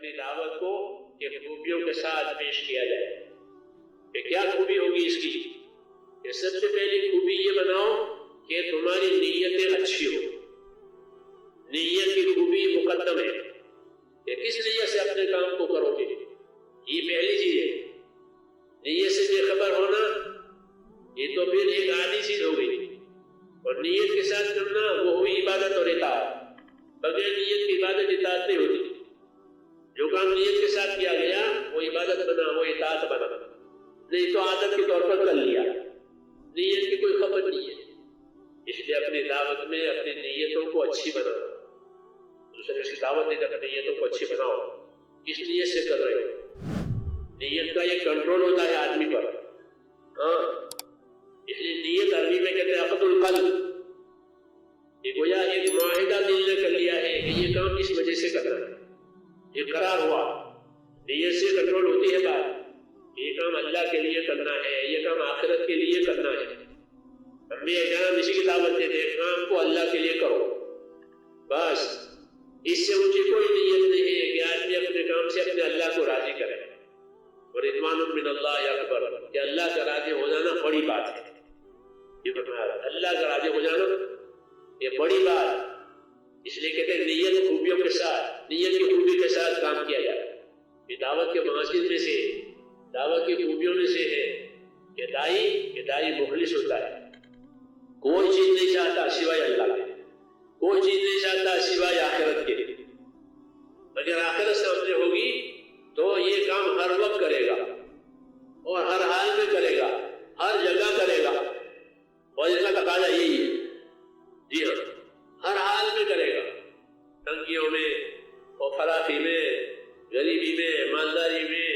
اپنی دعوت کو کہ خوبیوں کے ساتھ پیش کیا جائے. کہ کیا خوبی ہوگی اس کی؟ کہ سب سے پہلی خوبی یہ بناؤ کہ تمہاری نیتیں اچھی ہو. نیت کی خوبی مقدم ہے کہ کس نیت سے اپنے کام کو کرو گے، یہ پہلی چیز ہے. نیت سے بے خبر ہونا یہ تو پھر ایک عادی چیز ہو گئی، اور نیت کے ساتھ کرنا وہ ہوئی عبادت اور اطاعت. بغیر نیت کی عبادت اطاعت نہیں ہوتی. جو کام نیت کے ساتھ کیا گیا وہ عبادت بنا، وہ اطاعت بنا. نہیں تو عادت کے طور پر کر لیا، نیت کی کوئی خبر نہیں ہے. اس لیے اپنی دعوت میں اپنی نیتوں کو اچھی بنانا. دوسرے کی دعوت دے کر نیتوں کو اچھی بناؤ. کس نیت سے کر رہے ہو؟ نیت کا ایک کنٹرول ہوتا ہے آدمی پر. اس لیے نیت عربی میں کہتے ہیں عقد القلب. یہ گویا ایک معاہدہ دل نے کر لیا ہے کہ یہ کام اس وجہ سے کرنا ہے، یہ قرار ہوا. نیت سے کنٹرول ہوتی ہے بات. یہ کام اللہ کے لیے کرنا ہے، یہ کام آخرت کے لیے کرنا ہے. ہمیں احکام اسی کی دعوت دیتے ہیں، کام کو اللہ کے لیے کرو. بس اس سے مجھے کوئی نیت نہیں ہے کہ آدمی اپنے کام سے اپنے اللہ کو راضی کرے. اور رضوان من اللہ اکبر، کہ اللہ کا راضی ہو جانا بڑی بات ہے. یہ فرمایا اللہ کا راضی ہو جانا یہ بڑی بات. اس لیے کہتے ہیں نیت خوبیوں کے ساتھ، نیت کی خوبی کے ساتھ کام کیا جائے. یہ دعوت کے مقاصد میں سے، دعوت کی خوبیوں میں سے ہے کہ دائی مخلص ہوتا ہے. کوئی چیز نہیں چاہتا سوائے اللہ کے، کوئی چیز نہیں چاہتا سوائے آخرت کے. اگر آخرت سامنے ہوگی تو یہ کام ہر وقت کرے گا اور ہر حال میں کرے گا، ہر جگہ کرے گا. اور اس کا تقاضا یہی ہے. جی ہاں، ہر حال میں کرے گا. تنگیوں میں اور فراخی میں، غریبی میں، مالداری میں،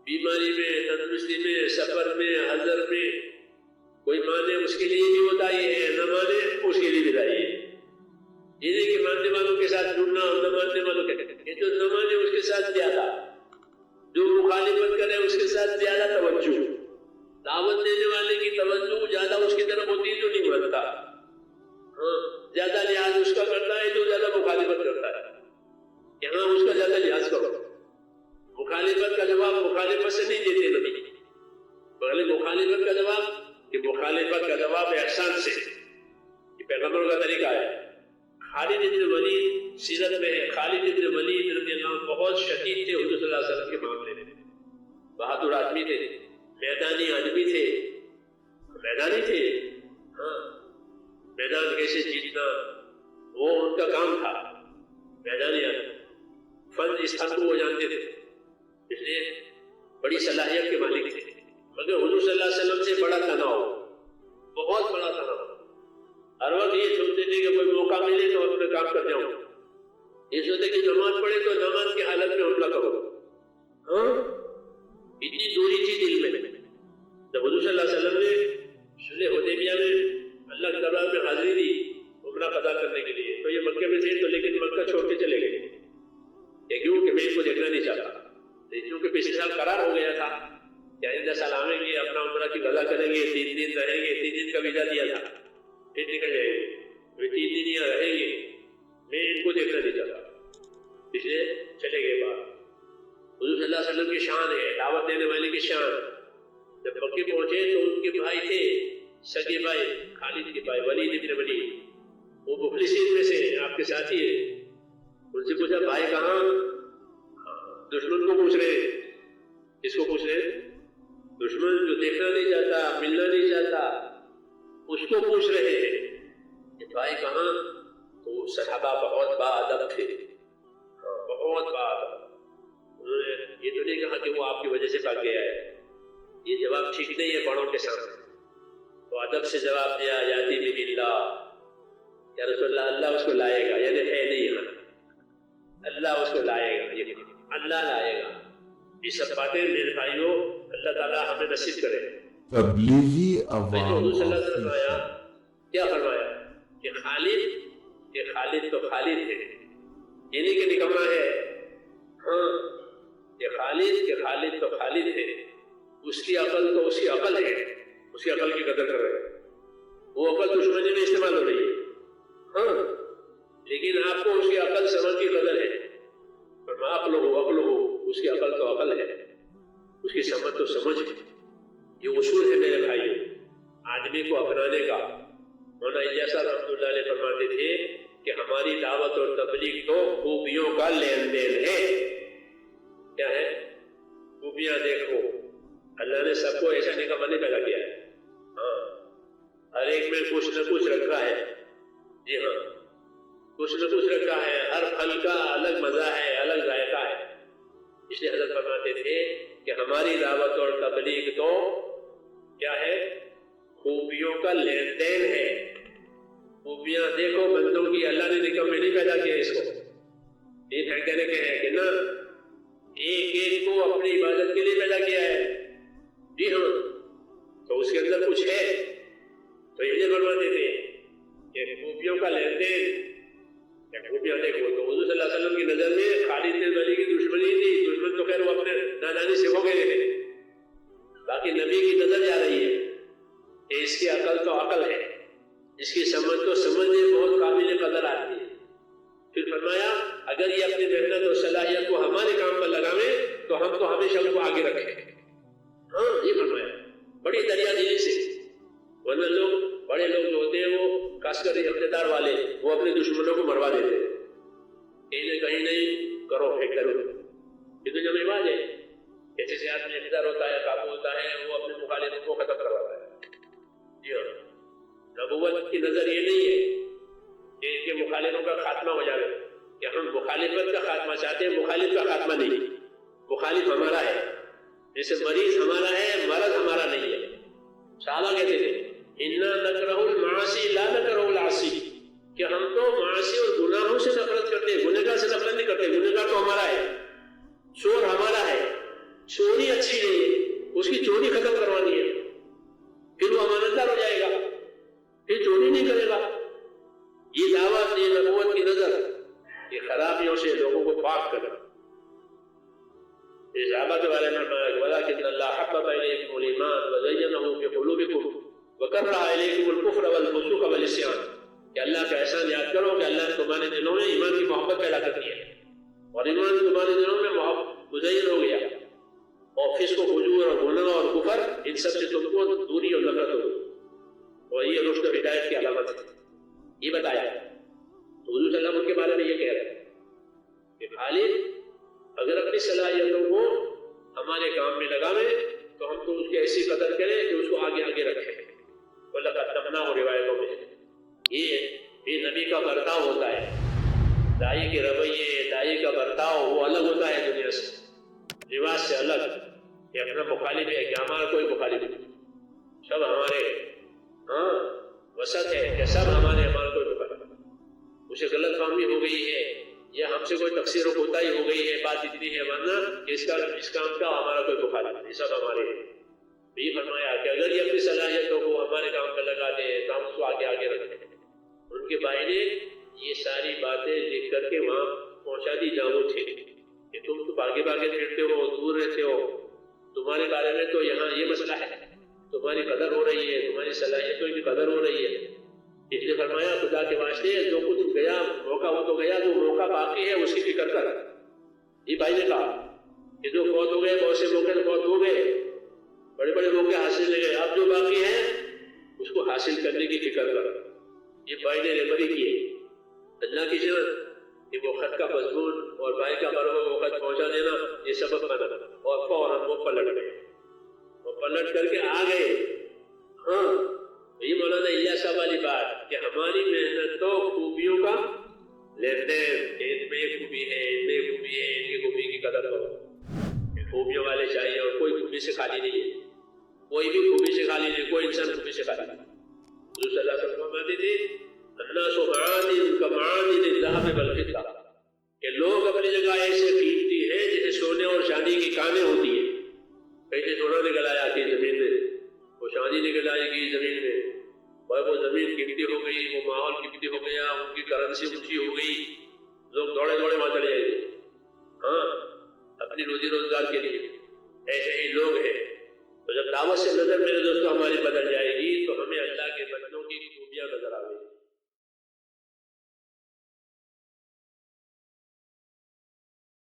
بیماری میں، تندرستی میں، سفر میں، حضر میں. کوئی مانے اس کے لیے بھی ہوتا ہی ہے، نہ مانے اس کے لیے بھی ہوتا ہی ہے. یہ نہیں کہ ماننے والوں کے ساتھ جڑنا اور نہ ماننے والوں کے، یہ جو نہ مانے اس کے ساتھ زیادہ، جو مخالفت کرے اس کے ساتھ زیادہ توجہ. دعوت دینے والے کی توجہ زیادہ اس کی طرف ہوتی ہے جو نہیں مانتا. زیادہ لحاظ اس کا کرتا ہے جو زیادہ مخالفت کرتا ہے. یہاں اس کا زیادہ لحاظ کرو. مخالفت کا جواب مخالفت سے نہیں دیتے نبی، بلکہ مخالفت کا جواب کہ مخالفت کا جواب احسان سے. یہ پیغمبروں کا طریقہ ہے. خالد بن ولید سیرت میں ہے. خالد بن ولید رضی اللہ عنہ بہت شدید تھے حضور صلی اللہ علیہ وسلم کے معاملے میں. بہادر آدمی تھے، میدانی آدمی تھے، میدانی تھے. میدان کیسے جیتنا وہ ان کا کام تھا. میدانی آدمی فن اس حد کو وہ جانتے تھے، اس لیے بڑی صلاحیت کے مالک تھے. مگر حضور صلی اللہ علیہ وسلم سے بڑا تناؤ، بہت بڑا تناؤ. ہر وقت یہ سوچتے تھے کہ کوئی موقع ملے تو اپنے کام کر جاؤں. یہ سوچتے کہ نماز پڑھے تو نماز کی حالت میں حملہ کرو. اتنی دوری تھی دل میں. جب حضور صلی اللہ علیہ وسلم نے صلح حدیبیہ میں اللہ کے دربار میں حاضری دی عمرہ قضا کرنے کے لیے، تو یہ مکے میں تھے، تو لیکن مکہ چھوڑ کے چلے گئے. کیوں کہ میں اس کو دیکھنا نہیں چاہتا. کیونکہ پچھلے سال قرار ہو گیا تھا کہ آئندہ سال آئیں گے، اپنا عمرہ کی قضا کریں گے، 3 دن رہیں گے. 3 دن کا ویزا دیا تھا، پھر نکل جائیں گے. 3 دن یہاں رہیں گے، میں ان کو دیکھنا نہیں چاہتا، اس لیے چلے گئے باہر. حضور صلی اللہ علیہ وسلم کی شان ہے، دعوت دینے والے کی شان. جب مکے پہنچے تو ان کے بھائی تھے، سگے بھائی، خالد کے بھائی ولید بن ولید، وہ مخلصین میں سے آپ کے ساتھی ہیں. ان سے پوچھا بھائی کہاں؟ دشمن کو پوچھ رہے. کس کو پوچھ رہے؟ دشمن جو دیکھنا نہیں چاہتا، ملنا نہیں چاہتا، اس کو پوچھ رہے ہیں کہ بھائی کہاں؟ تو صحابہ بہت باادب تھے، بہت باادب. انہوں نے یہ تو نہیں کہا کہ وہ آپ کی وجہ سے بھاگ گیا ہے. یہ جواب ٹھیک نہیں ہے بڑوں کے سامنے. تو ادب سے جواب دیا یاتی بی اللہ، یا رسول اللہ، اللہ اس کو لائے گا. یعنی ہے نہیں یہاں، اللہ اس کو لائے گا، یہ اللہ لائے گا. یہ سب باتیں میرے بھائیوں اللہ تعالیٰ ہمیں نصیب کرے. تبلیغی عوام حضور صلی اللہ علیہ وسلم فرمایا، کیا فرمایا کہ خالد تو خالد ہے، یہ نہیں کہ نکما ہے. کہ خالد تو خالد ہے. اس کی عقل تو اس کی عقل ہے، اس کی عقل کی قدر کر رہے ہیں. وہ عقل دشمنی میں استعمال ہو رہی ہے، لیکن آپ کو اس کی عقل سمجھ کی قدر ہے. عقل اس کی عقل تو عقل ہے، اس کی سمجھ تو سمجھ ہے. یہ اصول ہے میرے بھائیوں آدمی کو اپنانے کا. مولانا الیاس صاحب رحمۃ اللہ علیہ فرماتے تھے کہ ہماری دعوت اور تبلیغ تو خوبیوں کا لین دین ہے. کیا ہے؟ خوبیاں دیکھو. اللہ نے سب کو ایسا نکما نہیں پیدا کیا ہے. ہاں، ہر ایک میں کچھ نہ کچھ رکھا ہے. جی ہاں، کچھ نہ کچھ رکھا ہے. ہر پھل کا الگ مزہ ہے، الگ ذائقہ ہے. اس لیے حضرت فرماتے تھے کہ ہماری دعوت اور تبلیغ تو کیا ہے؟ خوبیوں کا لین دین ہے. خوبیاں دیکھو بندوں کی. اللہ نے نکم میں نہیں پیدا کیا اس کو. یہ کہنے کے ہیں کہ نا ایک ایک کو اپنی عبادت کے لیے پیدا کیا ہے. جی ہاں، تو اس کے اندر کچھ ہے. تو یہ فرماتے تھے کہ خوبیوں کا لین دین. خوبیاں دیکھو تو حضور صلی اللہ علیہ وسلم کی نظر میں خالد بن ولید کی دشمنی تھی. دشمن تو خیر وہ اپنے نادانی سے ہو گئے تھے، باقی نبی کی نظر جا رہی ہے کہ اس کی عقل تو عقل ہے، اس کی سمجھ تو سمجھ میں بہت قابل قدر آتی ہے. پھر فرمایا اگر یہ اپنی محنت اور صلاحیت کو ہمارے کام پر لگاویں تو ہم تو ہمیشہ ان کو آگے رکھیں. ہاں، یہ فرمایا بڑی دریا دلی سے. ورنہ لوگ بڑے لوگ جو ہوتے ہیں وہ خاص کر اقتدار والے وہ اپنے دشمنوں کو مروا دیتے ہیں. کہیں نہیں کرو پھینک کرو. یہ تو جب رواج ہے. جیسے سے آدمی اقتدار ہوتا ہے، قابو ہوتا ہے، وہ اپنے مخالفوں کو ختم کرواتا ہے. جی ہاں، نبوت کی نظر یہ نہیں ہے کہ ان کے مخالفوں کا خاتمہ ہو جائے کہ ہم مخالفت کا خاتمہ چاہتے ہیں. مخالف کا خاتمہ نہیں، مخالف ہمارا ہے. جیسے مریض ہمارا ہے، مرض ہمارا نہیں ہے. صحابہ کہتے تھے اِنَّا نَكْرَهُ الْمَعَاصِي لَا نَكْرَهُ الْعَاصِي، کہ ہم تو معاصی اور گناہوں سے نفرت کرتے ہیں، گنہگار سے نفرت نہیں کرتے. گنہگار تو ہمارا ہے، چور ہمارا ہے. چوری اچھی نہیں ہے، اس کی چوری ختم کروانی ہے. پھر وہ امانتدار ہو جائے گا، پھر چوری نہیں کرے گا. یہ دعوت، یہ نبوت کی نظر، یہ خرابیوں سے لوگوں کو پاک کرنا. اس صحابہ کے بارے میں وَلَٰكِنَّ اللَّهَ حَبَّبَ إِلَيْكُمُ الْإِيمَانَ وَزَيَّنَهُ فِي قُلُوبِكُمْ وَكَرَّهَ إِلَيْكُمُ الْكُفْرَ وَالْفُسُوقَ وَالْعِصْيَانَ. کہ اللہ کا احسان یاد کرو کہ اللہ نے تمہارے دلوں میں ایمان کی محبت پیدا کر دی ہے، اور ایمان تمہارے دلوں میں مزین ہو گیا، اور فسق و فجور اور گناہ اور کفر ان سب سے تم کو دوری اور نفرت ہو. اور یہ رشد و ہدایت کی علامت ہے. یہ بتایا تو حضور صلی اللہ علیہ وسلم کے بارے میں یہ کہہ رہے ہیں کہ خالد اگر اپنی صلاحیتوں کو ہمارے کام میں لگاویں تو ہم تو اس کی ایسی قدر کریں کہ اس کو آگے آگے رکھیں. لقد تمنا ہو روایتوں میں یہ نبی کا برتاؤ ہوتا ہے. دائی کے رویے، دائی کا برتاؤ وہ الگ ہوتا ہے دنیا سے، رواج سے الگ. کہ اپنا مخالف ہے کہ ہمارا کوئی مخالف نہیں، سب ہمارے وسط ہے کہ سب ہمارا کوئی مخالف. اسے غلط فہمی ہو گئی ہے یا ہم سے کوئی تقصیر و کوتاہی ہو گئی ہے، بات اتنی ہے، ورنہ اس کام کا ہمارا کوئی مخالف نہیں، سب ہمارے ہیں. یہ فرمایا کہ اگر یہ اپنی صلاحیتوں کو ہمارے کام پہ لگا دیں تو ہم اس کو آگے آگے رکھیں. ان کے بھائی نے یہ ساری باتیں لکھ کر کے وہاں پہنچا دی جاؤ تھے کہ تم تو باغے باغے پھرتے ہو، دور رہتے ہو، تمہارے بارے میں تو یہاں یہ مسئلہ ہے، تمہاری قدر ہو رہی ہے، تمہاری صلاحیتوں کی قدر ہو رہی ہے. اس لیے فرمایا خدا کے واسطے جو کچھ گیا موقع وہ تو گیا، جو موقع باقی ہے اس کی فکر کر. یہ بھائی نے کہا کہ جو فوت ہو گئے بہت سے موقع فوت ہو گئے، بڑے بڑے موقع حاصل لے گئے، اب جو باقی ہے اس کو حاصل کرنے کی فکر کر. یہ بھائی نے ریبری کی اللہ کی جانب کہ وہ خط کا مضمون اور بھائی کا مرغوں کو خط پہنچا دینا یہ سبب بنا، اور فوراً وہ پلٹ گئے. وہ پلٹ کر کے آ گئے. ہاں، یہ مولانا الیاس صاحب والی بات کہ ہماری محنت تو خوبیوں کا لین دین، ان میں خوبی ہے، ان میں خوبی ہے، ان کی خوبی کی قدر کرو. خوبیوں والے چاہیے، اور کوئی خوبی سے خالی نہیں ہے، کوئی بھی خوبی سے خالی نہیں، کوئی انسان خوبی سے خالی نہیں. حضور صلی اللہ علیہ وسلم فرماتے تھے الناس معادن کمعادن الذهب والفضة، کہ لوگ اپنی جگہ ایسے قیمتی ہیں جیسے سونے اور چاندی کی کانیں ہوتی ہیں. کہیں سونا نکل آیا آتی ہے زمین میں، وہ چاندی نکل آئے گی زمین میں، اور وہ زمین قیمتی ہو گئی، وہ ماحول قیمتی ہو گیا، ان کی کرنسی اونچی ہو گئی، لوگ دوڑے دوڑے وہاں چلے جائیں گے ہاں اپنی روزی روزگار کے لیے. ایسے ہی لوگ ہیں. تو جب دعوت سے نظر میرے دوستوں ہماری بدل جائے گی تو ہمیں اللہ کے بندوں کی خوبیاں نظر آئیں گی.